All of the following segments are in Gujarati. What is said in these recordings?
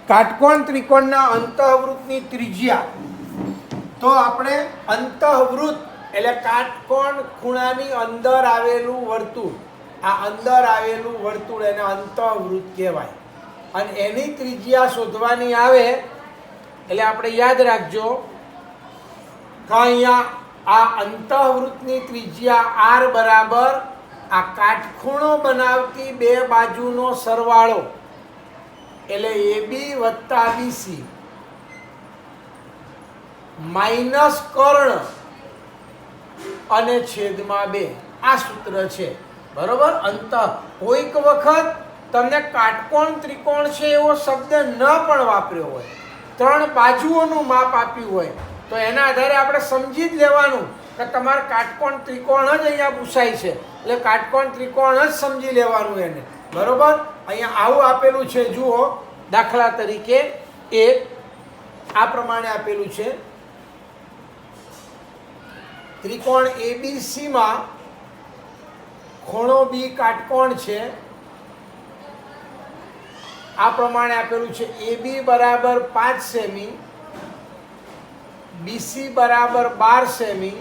કાટકોણ ત્રિકોણના અંતઃવૃત્તની ત્રિજ્યા, તો આપણે અંતઃવૃત્ત એટલે કાટકોણ ખૂણાની અંદર આવેલું વર્તુળ, આ અંદર આવેલું વર્તુળ એને અંતઃવૃત્ત કહેવાય. અને એની ત્રિજ્યા શોધવાની આવે એટલે આપણે યાદ રાખજો કે અહીંયા આ અંતઃવૃત્તની ત્રિજ્યા r બરાબર આ કાટખૂણો બનાવતી બે બાજુનો સરવાળો એટલે AB વત્તા BC માઇનસ કર્ણ અને છેદમાં 2 આ સૂત્ર છે. બરોબર. કોઈક વખત તમને કાટકોણ ત્રિકોણ છે એવો શબ્દ ન પણ વાપર્યો હોય, 3 બાજુઓનું માપ આપ્યું હોય, તો એના આધારે આપણે સમજી જ લેવાનું કે તમારે કાટકોણ ત્રિકોણ જ અહીંયા પૂછાય છે એટલે કાટકોણ ત્રિકોણ જ સમજી લેવાનું એને. બરોબર. અહીંયા આવું આપેલું છે, જુઓ. દાખલા તરીકે એક આ પ્રમાણે આપેલું છે, ત્રિકોણ ABC માં ખૂણો B કાટકોણ છે. આ પ્રમાણે આપેલું છે, AB બરાબર 5 સેમી, BC બરાબર 12 સેમી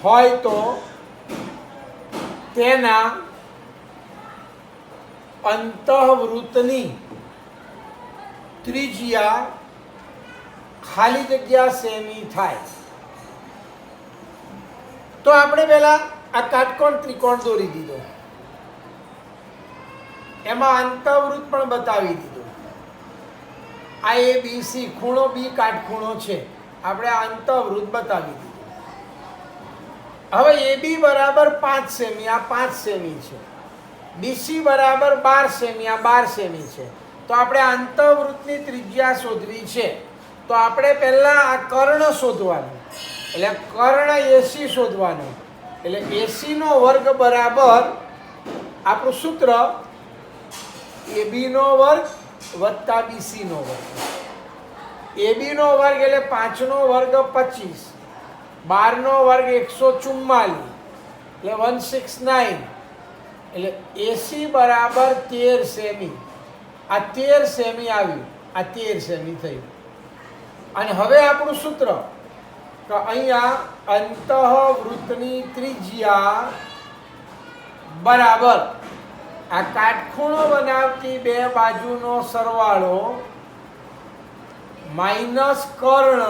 હોય તો તેના અંતઃવૃત્તની ત્રિજ્યા ખાલી જગ્યા સેમી થાય. તો આપણે પહેલા આ કાટકોણ ત્રિકોણ દોરી દીધો, એમાં અંતઃવૃત્ત પણ બતાવી દીધું. આ ABC ખૂણો B કાટખૂણો છે, આપણે આ અંતઃવૃત્ત બતાવી દીધું. હવે AB બરાબર 5 સેમી, આ 5 સેમી છે. BC બરાબર 12 સેમી, આ 12 સેમી છે. તો આપણે અંતઃવૃત્તની ત્રિજ્યા શોધવી છે. તો આપણે પહેલા આ કર્ણ શોધવાનું, એટલે કર્ણ AC શોધવાનું. એટલે AC નો વર્ગ બરાબર આપણું સૂત્ર AB નો વર્ગ વત્તા BC નો વર્ગ. AB નો વર્ગ એટલે 5 નો વર્ગ 25, 12 નો વર્ગ 144 એટલે 169, એટલે AC બરાબર 13 સેમી. આ 13 સેમી આવ્યું, આ 13 સેમી થયું. અને હવે આપણું સૂત્ર કે અહીંયા અંતઃવૃત્તની ત્રિજ્યા બરાબર આ કાટખૂણો બનાવતી બે બાજુનો સરવાળો માઇનસ કર્ણ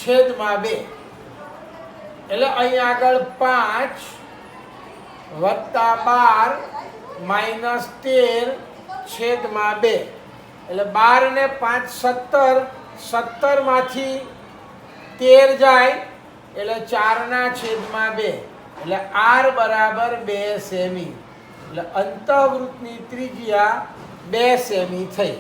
છેદમાં 2. એટલે અહીં આગળ 5 વત્તા 12 માઇનસ 13 છેદમાં 2. એટલે 12 ને 5 17, 17 માંથી 13 જાય એટલે 4 ના છેદમાં 2, એટલે r બરાબર 2 સેમી. એટલે અંતઃવૃત્તની ત્રિજ્યા 2 સેમી થઈ.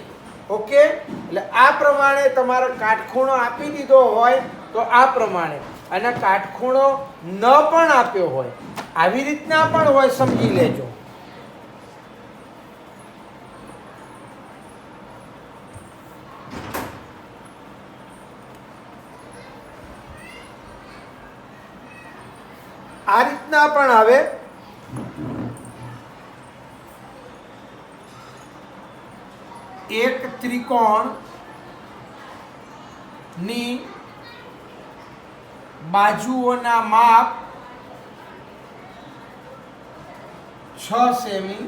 ઓકે. એટલે આ પ્રમાણે તમારે કાટખૂણો આપી દીધો હોય તો આ પ્રમાણે, અને કાટખૂણો ન પણ આપ્યો હોય આવી રીતના પણ હોય, સમજી લેજો. આ રીતના પણ આવે. એક ત્રિકોણ ની બાજુઓના માપ 6 સેમી,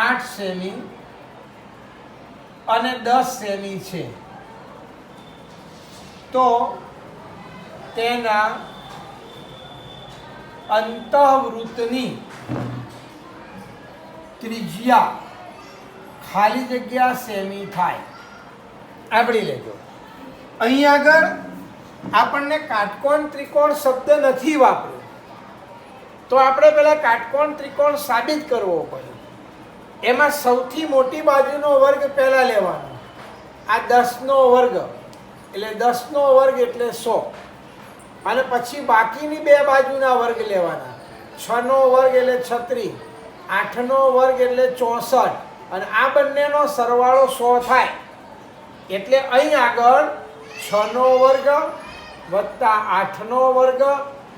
8 સેમી અને 10 સેમી છે. તો તેના અંતઃવૃત્તની ત્રિજ્યા ખાલી જગ્યા સેમી થાય. આપણી લેજો. અહીં આગળ આપણને કાટકોણ ત્રિકોણ શબ્દ નથી વાપર્યો, તો આપણે પહેલા કાટકોણ ત્રિકોણ સાબિત કરવો પડે. એમાં સૌથી મોટી બાજુનો વર્ગ પહેલા લેવાનો. આ 10 નો વર્ગ એટલે 10 નો વર્ગ એટલે 100, અને પછી બાકીની બે બાજુના વર્ગ લેવાના. 6 નો વર્ગ એટલે 36, 8 નો વર્ગ એટલે 64, અને આ બંનેનો સરવાળો 100 થાય. એટલે અહીં આગળ 6 નો વર્ગ વત્તા 8 નો વર્ગ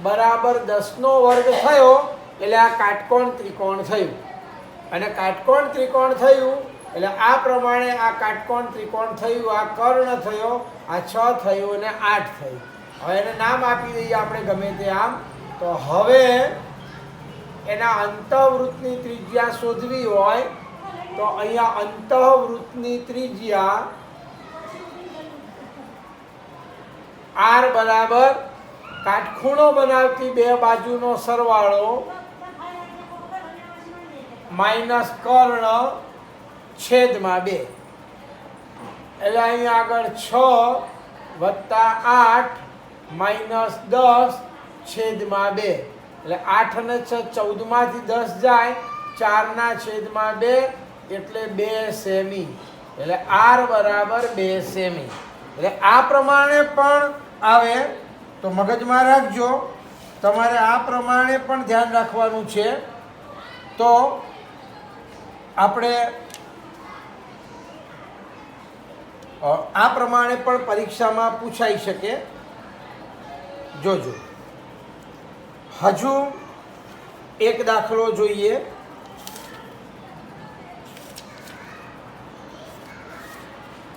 બરાબર 10 નો વર્ગ થયો, એટલે આ કાટકોણ ત્રિકોણ થયું. અને કાટકોણ ત્રિકોણ થયું એટલે આ પ્રમાણે આ કાટકોણ ત્રિકોણ થયું, આ કર્ણ થયો, આ 6 થયું અને 8 થયું. હવે એને નામ આપી દઈએ આપણે ગમે તે આમ. તો હવે એના અંતઃવૃત્તની ત્રિજ્યા શોધવી હોય તો અહીંયા અંતઃવૃત્તની ત્રિજ્યા r બરાબર કાટખૂણો બનાવતી બે બાજુનો સરવાળો માઇનસ કર્ણ છેદમાં 2. એટલે અહીંયા આગળ 6 વત્તા 8 માઇનસ 10 છેદમાં 2. એટલે 8 અને 6 14માંથી 10 જાય, 4 ના છેદમાં 2 એટલે 2 સેમી. એટલે r બરાબર 2 સેમી. એટલે આ પ્રમાણે પણ આવે તો મગજમાં રાખજો, તમારે આ પ્રમાણે પણ ધ્યાન રાખવાનું છે. તો આપણે આ પ્રમાણે પણ પરીક્ષામાં પૂછાઈ શકે. જોજો. હજુ એક દાખલો જોઈએ.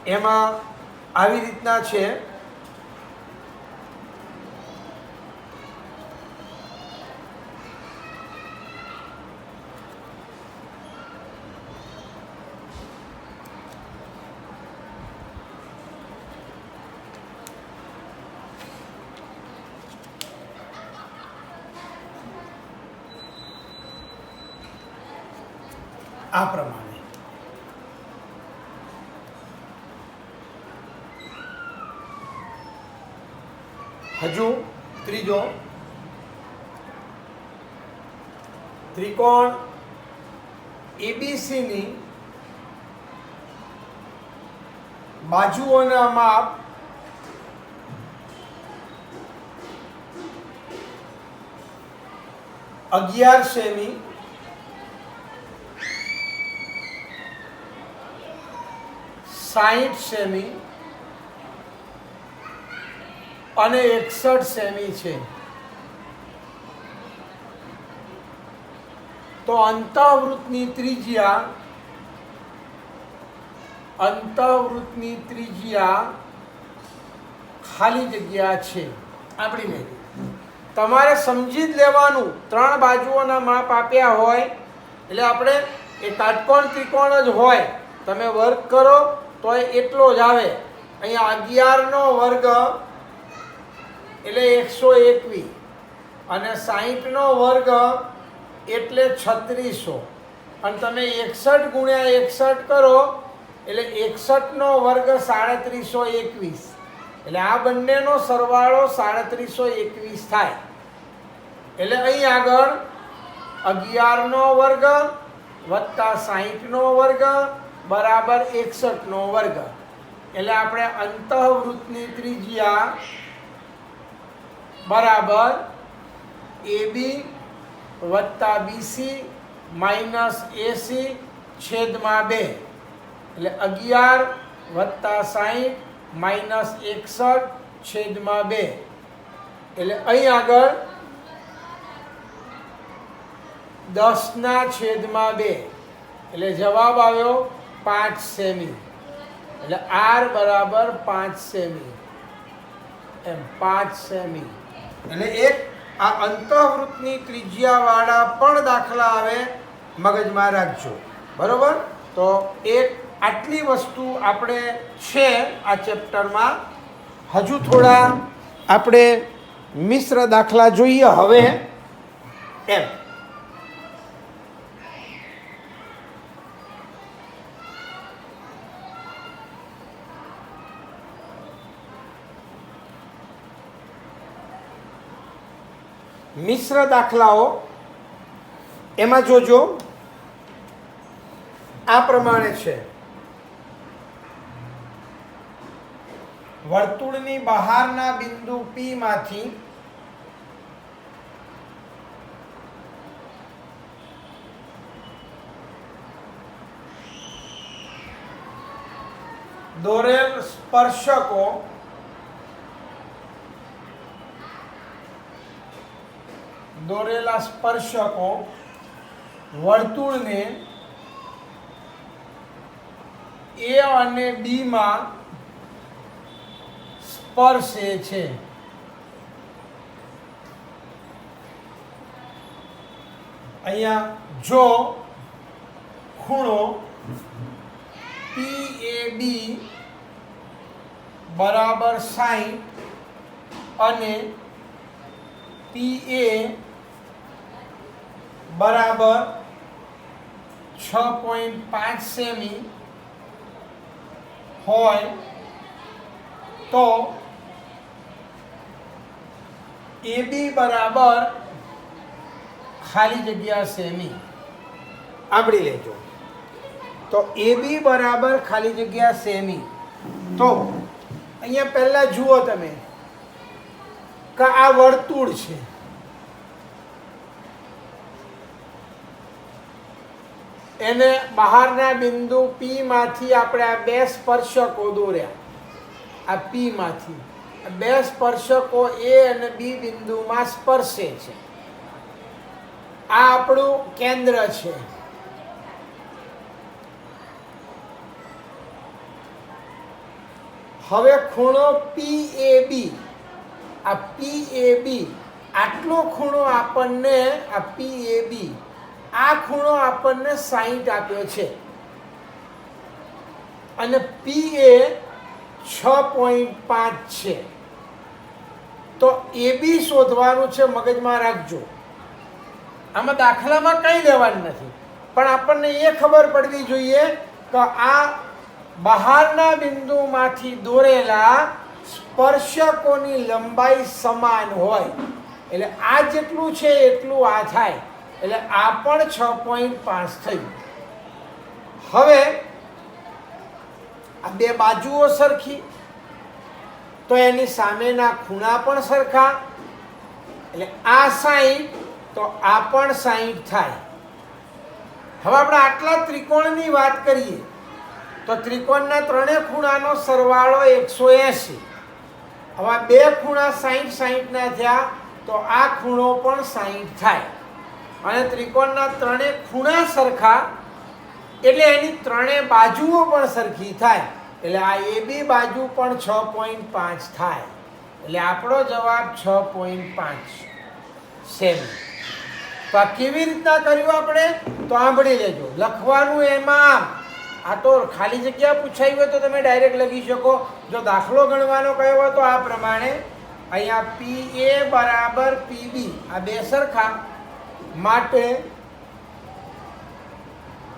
એમાં આવી રીતના છે. આ પ્રમાણે હજુ ત્રીજો ત્રિકોણ એબીસી ની બાજુઓના માપ 11 સેમી, 60 સેમી અને 61 સેમી છે. તો અંતઃવૃત્તની ત્રિજ્યા ખાલી જગ્યા છે આપણી નહીં. તમારે સમજી જ લેવાનું, 3 બાજુઓના માપ આપ્યા હોય એટલે આપણે એ કાટકોણ ત્રિકોણ જ હોય, તમે વર્ક કરો તો એટલો જ આવે. અહીંયા 11 નો વર્ગ એટલે 121 અને 60 નો વર્ગ એટલે 3600 અને તમે 61 ગુણ્યા 61 કરો એટલે 61 નો વર્ગ 3721. એટલે આ બંનેનો સરવાળો 3721 થાય. એટલે અહીં આગળ 11 નો વર્ગ વત્તા 60 નો વર્ગ બરાબર 61 નો વર્ગ. એટલે આપણે અંતઃવૃત્તની ત્રિજ્યા બરાબર AB વત્તા BC માઇનસ AC છેદમાં 2. એટલે 11 વત્તા 60 માઇનસ 61 છેદમાં 2. એટલે અહીં આગળ 10 ના છેદમાં 2. એટલે જવાબ આવ્યો 5 સેમી. એટલે r બરાબર 5 સેમી. એમ 5 સેમી. એટલે એક આ અંતઃવૃત્તની ત્રિજ્યાવાળા પણ દાખલા આવે, મગજમાં રાખજો. બરોબર. તો એક આટલી વસ્તુ આપણે છે આ ચેપ્ટરમાં. હજુ થોડા આપણે મિશ્ર દાખલા જોઈએ હવે. એમ મિશ્ર દાખલાઓ એમાં જોજો આ પ્રમાણે છે. વર્તુળની બહારના બિંદુ P માંથી દોરેલા સ્પર્શકો વર્તુળને એ અને બી માં સ્પર્શે છે. અહીંયા જો ખૂણો PAB બરાબર 60 અને PA બરાબર 6.5 સેમી હોય તો AB બરાબર ખાલી જગ્યા સેમી. સાંભળી લેજો. તો AB બરાબર ખાલી જગ્યા સેમી. તો અહીંયા પહેલા જુઓ તમે કે આ વર્તુળ છે. એને બહારના બિંદુ P માંથી આપણે આ બે સ્પર્શકો દોર્યા. આ P માંથી બે સ્પર્શકો A અને B બિંદુમાં સ્પર્શે છે. આ આપણું કેન્દ્ર છે. હવે ખૂણો PAB, આ PAB આટલો ખૂણો આપણને આ PAB આ ખૂણો આપણને 60 આપ્યો છે અને PA 6.5 છે. તો AB શોધવાનું છે. મગજમાં રાખજો. આમાં દાખલામાં કંઈ લેવાનું નથી, પણ આપણને એ ખબર પડવી જોઈએ કે આ બહારના બિંદુમાંથી દોરેલા સ્પર્શકોની લંબાઈ સમાન હોય. એટલે આ જેટલું છે એટલું આ થાય. એટલે આ પણ 6.5 થયું. હવે આ બે બાજુઓ સરખી, તો એની સામેના ખૂણા પણ સરખા. એટલે આ 60 તો આ પણ 60 થાય. હવે આપણે આટલા ત્રિકોણની વાત કરીએ તો ત્રિકોણના ત્રણેય ખૂણાનો સરવાળો 180. હવે બે ખૂણા 60 ના થયા તો આ ખૂણો પણ 60 થાય. અને ત્રિકોણના ત્રણેય ખૂણા સરખા એટલે એની ત્રણેય બાજુઓ પણ સરખી થાય. એટલે આ AB બાજુ પણ 6.5 થાય. એટલે આપણો જવાબ 6.5 સેમી. તો આ કેવી રીતના કર્યું આપણે તો સાંભળી લેજો. લખવાનું એમાં આ તો ખાલી જગ્યા પૂછાઈ હોય તો તમે ડાયરેક્ટ લખી શકો. જો દાખલો ગણવાનો કયો હોય તો આ પ્રમાણે અહીંયા PA બરાબર PB આ બે સરખા માટે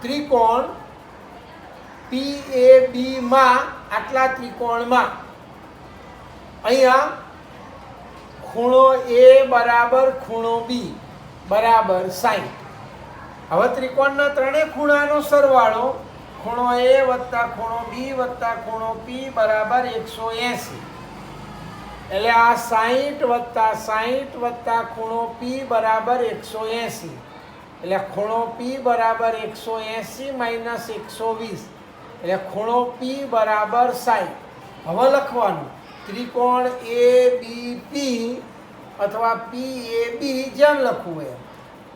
ત્રિકોણ PAB માં આટલા ત્રિકોણમાં અહીંયા ખૂણો A બરાબર ખૂણો B બરાબર 60. હવે ત્રિકોણના ત્રણેય ખૂણાનો સરવાળો ખૂણો A વત્તા ખૂણો B વત્તા ખૂણો P બરાબર 180. એટલે આ 60 વત્તા 60 વત્તા ખૂણો P બરાબર 180. એટલે ખૂણો P બરાબર 180 માઇનસ 120. એટલે ખૂણો P બરાબર 60. હવે લખવાનું ત્રિકોણ ABP અથવા PAB જેમ લખવું એમ.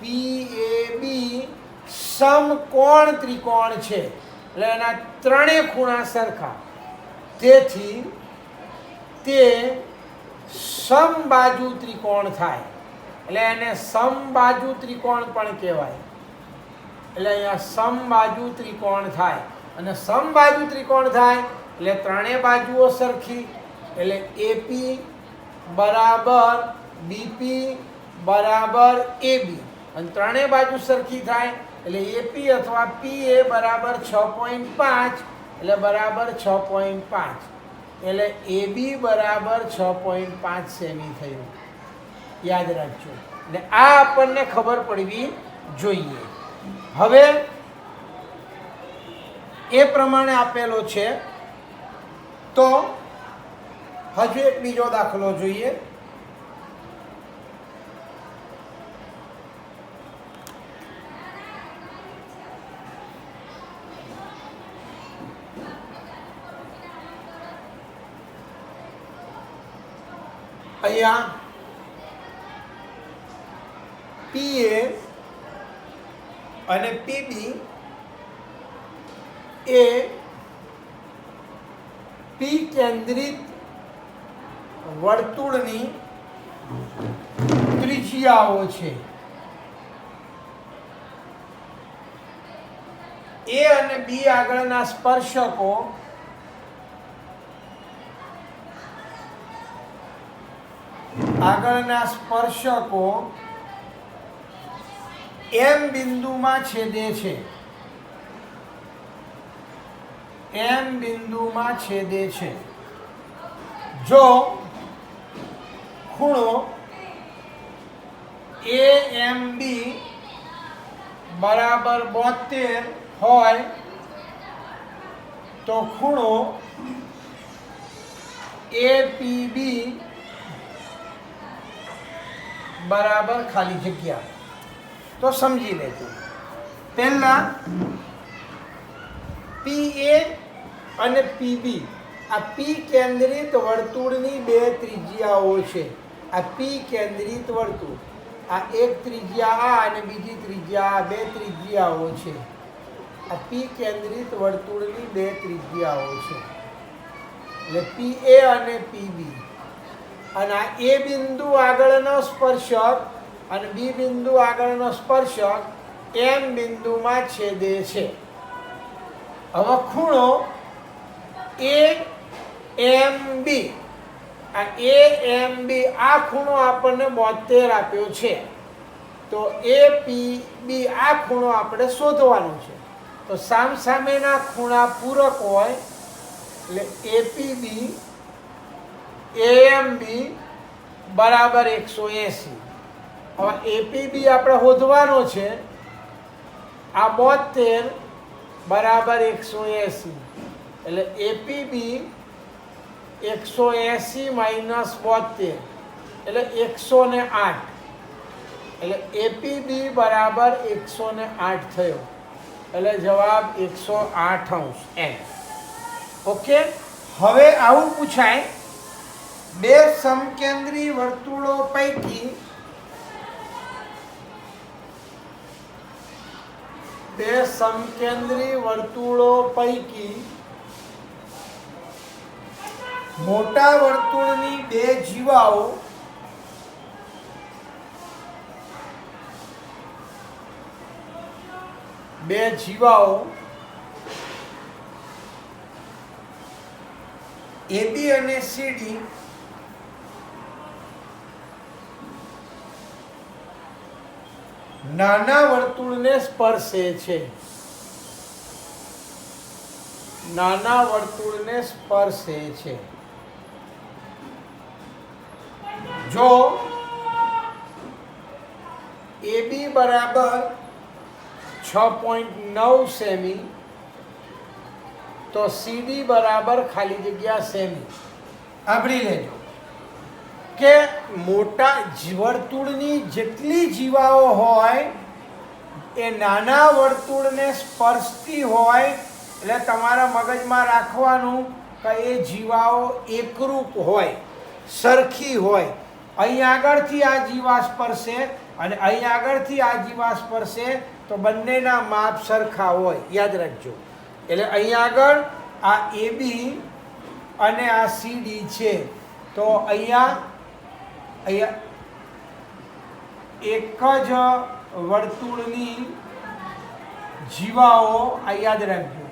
PAB સમકોણ ત્રિકોણ છે. એટલે એના ત્રણેય ખૂણા સરખા. તેથી તે સમબાજુ ત્રિકોણ થાય. એટલે એને સમબાજુ ત્રિકોણ પણ કહેવાય. એટલે અહીંયા સમબાજુ ત્રિકોણ થાય. અને સમબાજુ ત્રિકોણ થાય એટલે ત્રણેય બાજુઓ સરખી. એટલે AP બરાબર BP બરાબર AB અને ત્રણેય બાજુ સરખી થાય. એટલે AP અથવા PA બરાબર 6.5 એટલે બરાબર 6.5. એટલે AB બરાબર 6.5 સેમી થયું. યાદ રાખજો. એટલે આ આપણને ખબર પડવી જોઈએ. હવે એ પ્રમાણે આપેલો છે. તો હજુ એક બીજો દાખલો જોઈએ. અહીંયા PA અને PB એ પી કેન્દ્રિત વર્તુળની ત્રિજ્યાઓ છે. એ અને બી આગળના સ્પર્શકો એમ બિંદુમાં છેદે છે. જો ખૂણો AMB બરાબર 72 હોય તો ખૂણો APB બરાબર ખાલી જગ્યા. તો સમજી લેજો. પહેલા PA અને PB આ પી કેન્દ્રિત વર્તુળની બે ત્રિજ્યાઓ છે. આ પી કેન્દ્રિત વર્તુળ, આ એક ત્રિજ્યા આ અને બીજી ત્રિજ્યા આ, બે ત્રિજ્યાઓ છે. આ પી કેન્દ્રિત વર્તુળની બે ત્રિજ્યાઓ છે. એટલે PA અને PB. અને આ એ બિંદુ આગળનો સ્પર્શક અને બી બિંદુ આગળનો સ્પર્શક એમ બિંદુમાં છેદે છે. હવે ખૂણો AMB, આ AMB આ ખૂણો આપણને 72 આપ્યો છે. તો APB આ ખૂણો આપણે શોધવાનો છે. તો સામસામેના ખૂણા પૂરક હોય એટલે APB AMB બરાબર 180. હવે APB આપણે શોધવાનો છે. આ 72 બરાબર 180 એટલે APB 180 માઇનસ 72 એટલે 108. એટલે APB બરાબર 108 થયો. એટલે જવાબ 108 એમ. ઓકે. હવે આવું પૂછાય, બે સમકેન્દ્રી વર્તુળો પૈકી મોટા વર્તુળની બે જીવાઓ AB અને CD નાના વર્તુળને સ્પર્શે છે. જો AB બરાબર 6.9 સેમી તો CD બરાબર ખાલી જગ્યા સેમી. સાંભળી લેજો કે મોટા વર્તુળની જેટલી જીવાઓ હોય એ નાના વર્તુળને સ્પર્શતી હોય. એટલે તમારા મગજમાં રાખવાનું કે એ જીવાઓ એકરૂપ હોય, સરખી હોય. અહીં આગળથી આ જીવા સ્પર્શે અને અહીં આગળથી આ જીવા સ્પર્શે તો બંનેના માપ સરખા હોય. યાદ રાખજો. એટલે અહીં આગળ આ AB અને આ CD છે તો અહીંયા એક જ વર્તુળની જીવાઓ, આ યાદ રાખજો,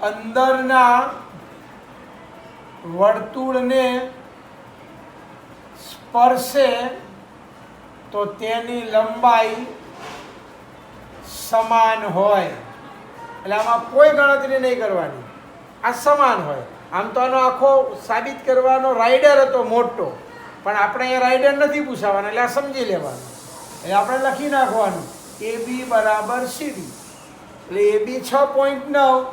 અંદરના વર્તુળને સ્પર્શે તો તેની લંબાઈ સમાન હોય. એટલે આમાં કોઈ ગણતરી નહીં કરવાની, આ સમાન હોય. આમ તો આનો આખો સાબિત કરવાનો રાઇડર હતો મોટો, પણ આપણે અહીંયા રાઇડર નથી પૂછાવાના. એટલે આ સમજી લેવાનું. એટલે આપણે લખી નાખવાનું AB બરાબર CD. એટલે AB 6.9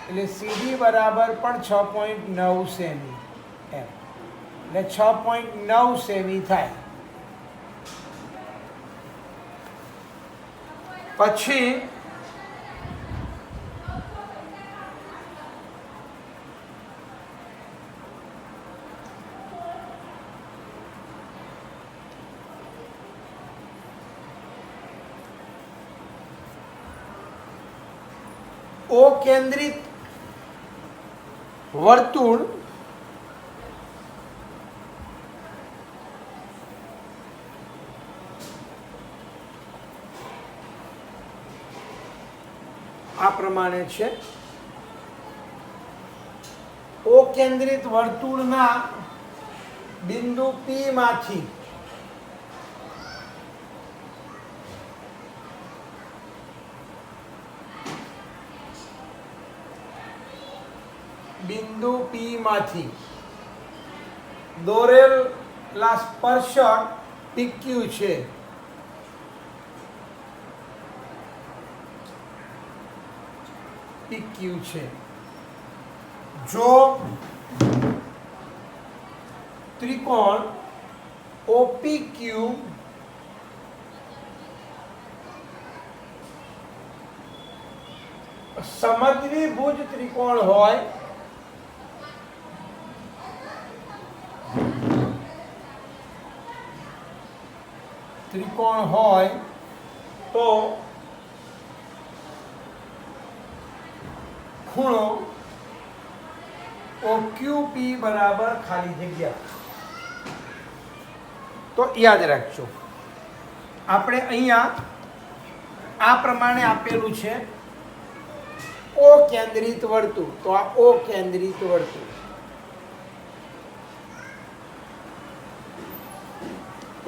એટલે CD બરાબર પણ 6.9 સેમી એમ. એટલે 6.9 સેમી થાય. પછી ઓ કેન્દ્રિત વર્તુળ આ પ્રમાણે છે. ઓ કેન્દ્રિત વર્તુળના બિંદુ P માંથી દોરેલા સ્પર્શક PQ છે. જો ત્રિકોણ OPQ સમદ્વિભુજ ત્રિકોણ હોય તો ખૂણો OQP બરાબર ખાલી જગ્યા. તો યાદ રાખજો, આપણે અહીંયા આ પ્રમાણે આપેલું છે ઓ કેન્દ્રિત વર્તુળ. તો આ ઓ કેન્દ્રિત વર્તુળ,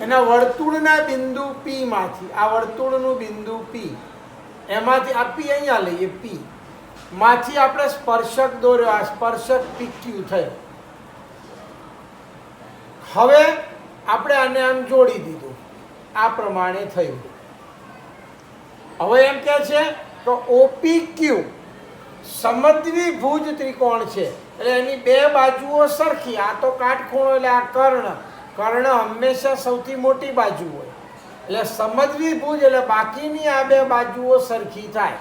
એના વર્તુળના બિંદુ P માંથી, આ વર્તુળનું બિંદુ P, એમાંથી આ P અહીંયા લઈએ, P માંથી આપણે સ્પર્શક દોર્યો, આ સ્પર્શક PQ થયો. હવે આપણે આને આમ જોડી દીધું, આ પ્રમાણે થયું. હવે એમ કે છે તો OPQ સમદ્વિભુજ ત્રિકોણ છે, એટલે એની બે બાજુઓ સરખી. આ તો કાટખૂણો એટલે આ કર્ણ હંમેશા સૌથી મોટી બાજુ હોય, એટલે સમદ્વિભુજ એટલે બાકીની આ બે બાજુઓ સરખી થાય.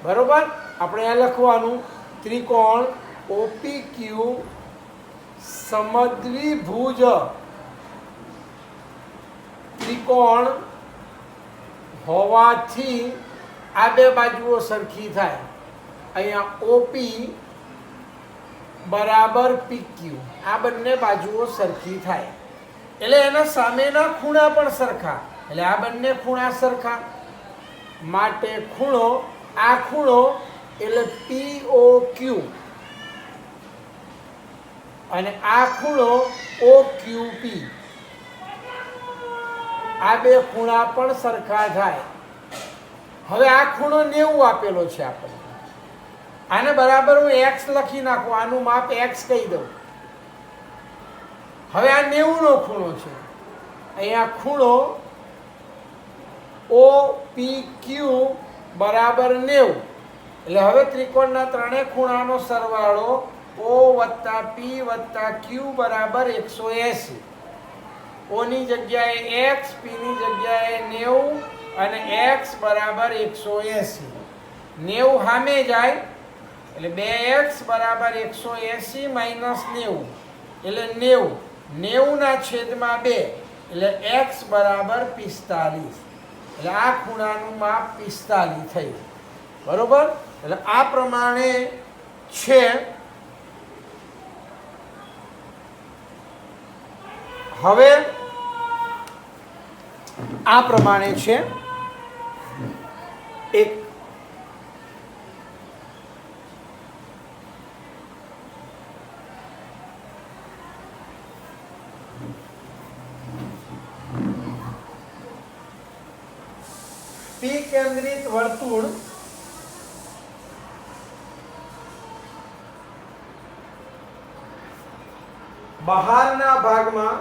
બરોબર, આપણે અહીંયા લખવાનું ત્રિકોણ OPQ સમદ્વિભુજ ત્રિકોણ હોવાથી આ બે બાજુઓ સરખી થાય. અહીંયા OP બરાબર PQ, આ બંને બાજુઓ સરખી થાય, એટલે એના સામેના ખૂણા પણ સરખા, એટલે આ બંને ખૂણા સરખા માટે ખૂણો, આ ખૂણો એટલે POQ અને આ ખૂણો OQP. આ બે ખૂણા પણ સરખા થાય. હવે આ ખૂણો 90 આપેલો છે આપણે, આને બરાબર હું x લખી નાખું, આનું માપ x કહી દઉં. હવે આ 90 નો ખૂણો છે, અહીંયા ખૂણો OPQ બરાબર 90. એટલે હવે ત્રિકોણના ત્રણેય ખૂણાનો સરવાળો O વત્તા P વત્તા Q બરાબર 180. O ની જગ્યાએ x, P ની જગ્યાએ 90 અને x બરાબર 180. 90 સામે જાય એટલે 2x બરાબર 180 માઇનસ 90 એટલે 90. 90 ના છેદમાં 2 એટલે x બરાબર 45. એટલે આ ખૂણાનું માપ 45 થયું. બરોબર, એટલે આ પ્રમાણે છે. હવે આ પ્રમાણે છે એક P કેન્દ્રિત વર્તુળ બહારના ભાગમાં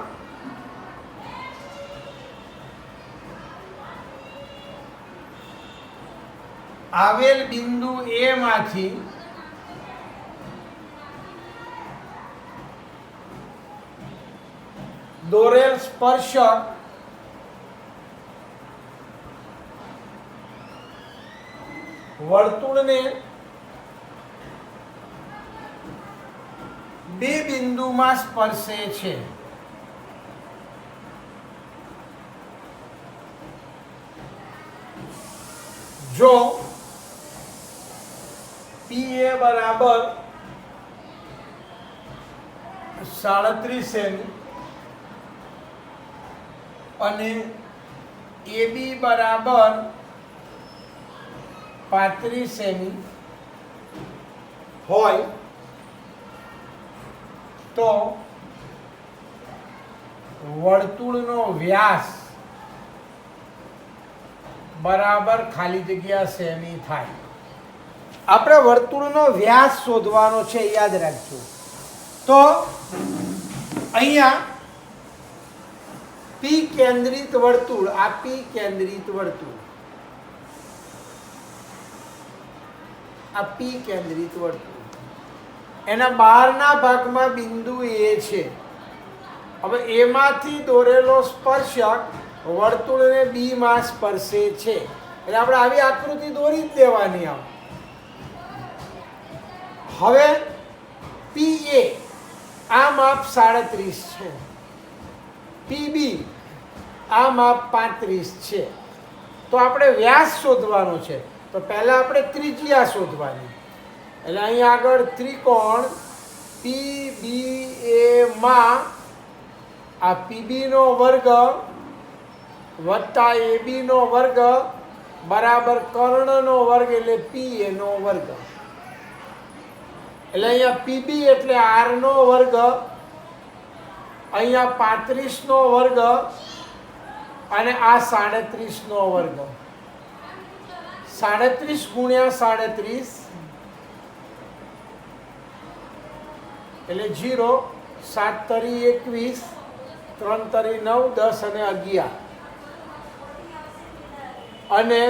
આવેલ બિંદુ A માંથી દોરેલ સ્પર્શક વર્તુળને બે બિંદુમાં સ્પર્શે છે. જો PA બરાબર 37 સેમી અને AB બરાબર 35 સેમી હોય તો વર્તુળનો વ્યાસ બરાબર ખાલી જગ્યા સેમી થાય. આપણે વર્તુળનો વ્યાસ શોધવાનો છે, યાદ રાખજો. તો અહીંયા P કેન્દ્રિત વર્તુળ, આ P કેન્દ્રિત વર્તુળ, આ P કેન્દ્રિત વર્તુળ, એના બહારના ભાગમાં બિંદુ A છે. હવે એમાંથી દોરેલો સ્પર્શક વર્તુળને B માં સ્પર્શે છે, એટલે આપણે આવી આકૃતિ દોરી જ દેવાની. હવે PA આ માપ 37 છે, PB આ માપ 35 છે. તો આપણે વ્યાસ શોધવાનો છે, તો પહેલા આપણે ત્રિજ્યા શોધવાની. એટલે અહીં આગળ ત્રિકોણ PBA માં આ PB નો વર્ગ વત્તા AB નો વર્ગ બરાબર કર્ણનો વર્ગ એટલે PA નો વર્ગ. એટલે અહીંયા PB એટલે R નો વર્ગ, અહીંયા 35 નો વર્ગ અને આ 37 નો વર્ગ. 37 ગુણ્યા 37 એટલે 0, 7 તરી 21, 3 તરી 9, 10 અને 11 અને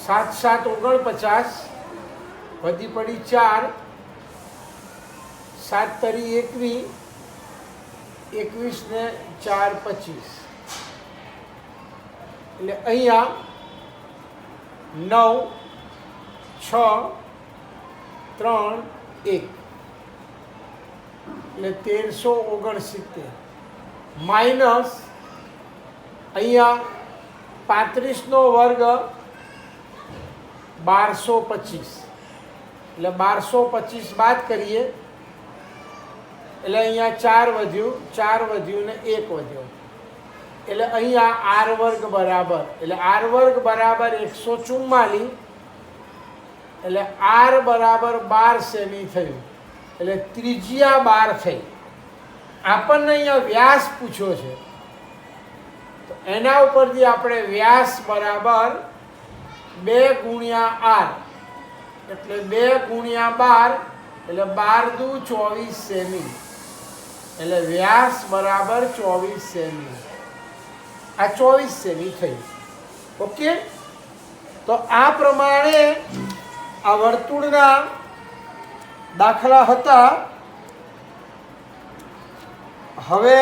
7 7 49, વધી પડી 4, 7 તરી 21, 21 ને 4 25 એટલે અહીંયા 9 6 3 1 એટલે 1369 માઇનસ અહીંયા 35 નો વર્ગ 1225 એટલે 1225 બાદ કરીએ એટલે અહીંયા 4 વધ્યું, 4 વધ્યું ને 1 વધ્યો એટલે અહીંયા R વર્ગ બરાબર, એટલે R વર્ગ બરાબર 144 એટલે R બરાબર 12 સેમી થયું. એટલે ત્રિજ્યા 12 થઈ. આપણને અહીંયા વ્યાસ પૂછ્યો છે, તો એના ઉપરથી આપણે વ્યાસ બરાબર 2 ગુણ્યા R એટલે 2 ગુણ્યા 12 એટલે 12 દુ 24 સેમી એટલે વ્યાસ બરાબર 24 સેમી. આ 24 સેમી થઈ. ઓકે, તો આ પ્રમાણે આ વર્તુળના દાખલા હતા. હવે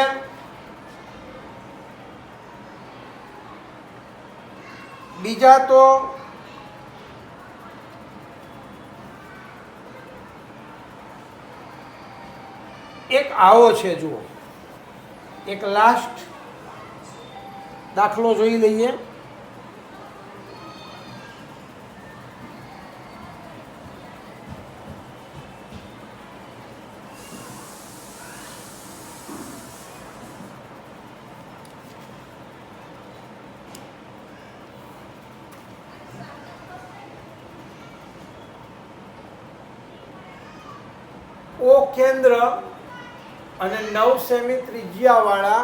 બીજા તો એક આવો છે, જુઓ, એક લાસ્ટ દાખલો જોઈ લઈએ. ઓ કેન્દ્ર અને 9 સેમી ત્રિજ્યા વાળા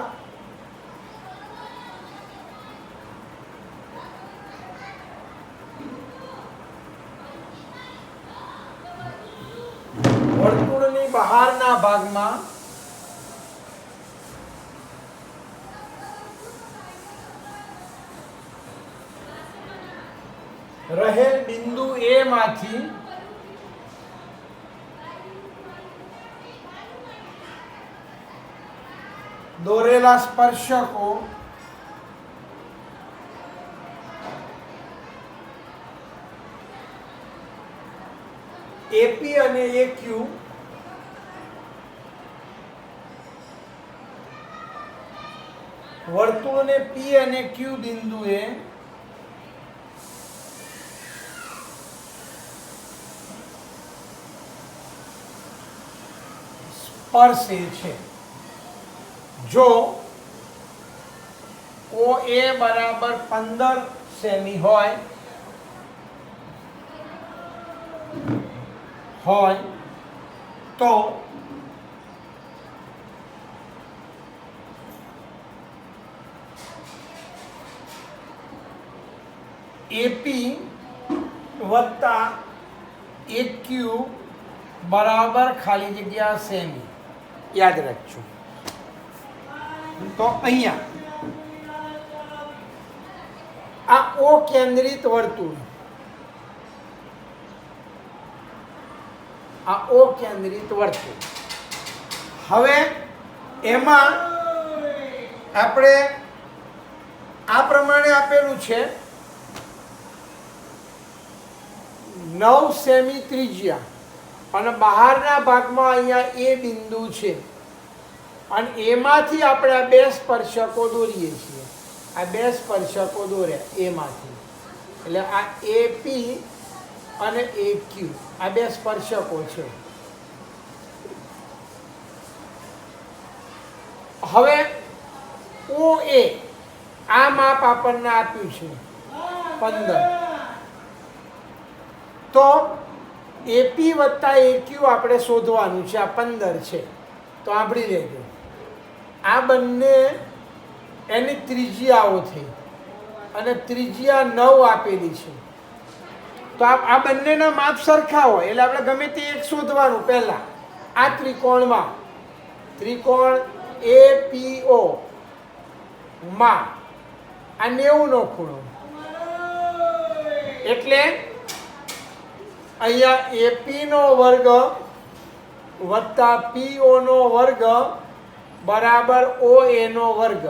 વર્તુળની બહારના ભાગમાં રહેલ બિંદુ A માંથી દોરેલા સ્પર્શકો AP અને AQ વર્તુળને P અને Q બિંદુએ સ્પર્શે છે. જો OA બરાબર 15 સેમી હોય તો AP વત્તા AQ બરાબર ખાલી જગ્યા સેમી. યાદ રાખજો. તો અહીંયા આ O કેન્દ્રિત વર્તુળ, આ O કેન્દ્રિત વર્તુળ. હવે એમાં આપણે આ પ્રમાણે આપેલું છે 9 સેમી ત્રિજ્યા અને બહારના ભાગમાં અહીંયા A બિંદુ છે અને એમાંથી આપણે આ બે સ્પર્શકો દોરીએ છીએ. આ બે સ્પર્શકો દોર્યા એમાંથી, એટલે આ AP અને AQ આ બે સ્પર્શકો છે. હવે OA આ માપ આપણને આપ્યું છે 15, તો AP વત્તા AQ આપણે શોધવાનું છે. આ 15 છે તો સાંભળી લેજો. આ બંને એની ત્રિજ્યાઓ થઈ અને ત્રિજ્યા 9 આપેલી છે. તો આ બંનેના માપ સરખા હોય એટલે આપણે ગમે તે એક શોધવાનું. પહેલા આ ત્રિકોણમાં ત્રિકોણ APO માં આ 90 નો ખૂણો, એટલે અહીંયા AP નો વર્ગ વત્તા PO નો વર્ગ બરાબર OA નો વર્ગ.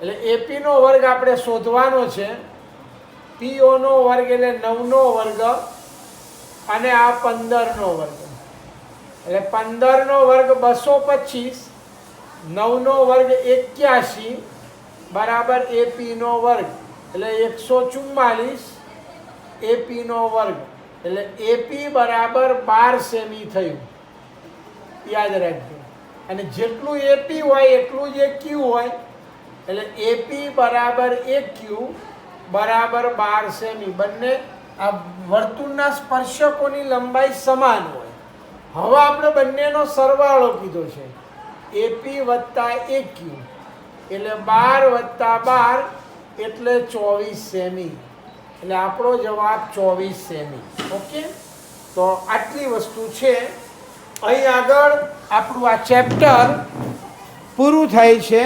એટલે AP નો વર્ગ આપણે શોધવાનો છે, PO નો વર્ગ એટલે 9 નો વર્ગ અને આ 15 નો વર્ગ. એટલે 15 નો વર્ગ 225, 9 નો વર્ગ 81 બરાબર AP નો વર્ગ એટલે 144 AP નો વર્ગ. એટલે AP બરાબર 12 સેમી થયું. યાદ રાખજો. અને જેટલું AP હોય એટલું જ AQ હોય, એટલે AP બરાબર AQ બરાબર 12 સેમી. બંને આ વર્તુળના સ્પર્શકોની લંબાઈ સમાન હોય. હવે આપણે બંનેનો સરવાળો કીધો છે, AP વત્તા AQ એટલે 12 વત્તા 12 એટલે 24 સેમી. એટલે આપણો જવાબ 24 સેમી. ઓકે, તો આટલી વસ્તુ છે. અહીં આગળ આપણું આ ચેપ્ટર પૂરું થાય છે.